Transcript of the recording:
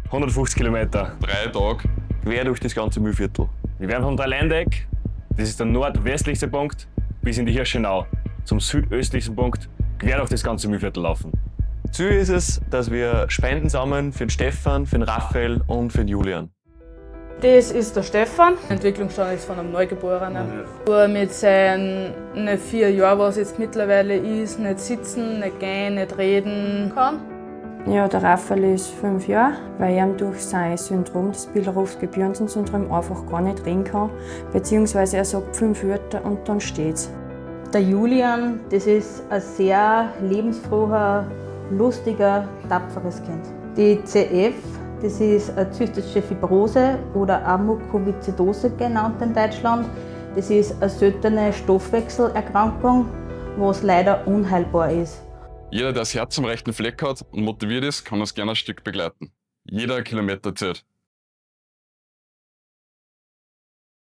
150 Kilometer. 3 Tage. Quer durch das ganze Mühlviertel. Wir werden vom Dreiländeck, das ist der nordwestlichste Punkt, bis in die Hirschenau, zum südöstlichsten Punkt, quer durch das ganze Mühlviertel laufen. Ziel ist es, dass wir Spenden sammeln für den Stefan, für den Raphael und für den Julian. Das ist der Stefan. Der Entwicklungsstand ist von einem Neugeborenen. Wo er mit seinen 4 Jahren, was jetzt mittlerweile ist, nicht sitzen, nicht gehen, nicht reden kann. Ja, der Raphael ist 5 Jahre, weil er durch sein Syndrom, das Billerowski-Björnsen-Syndrom, einfach gar nicht reden kann. Beziehungsweise er sagt 5 Wörter und dann steht's. Der Julian, das ist ein sehr lebensfroher, lustiger, tapferes Kind. Die CF, das ist eine zystische Fibrose oder auch Mukoviszidose genannt in Deutschland. Das ist eine seltene Stoffwechselerkrankung, was leider unheilbar ist. Jeder, der das Herz am rechten Fleck hat und motiviert ist, kann das gerne ein Stück begleiten. Jeder Kilometer zählt.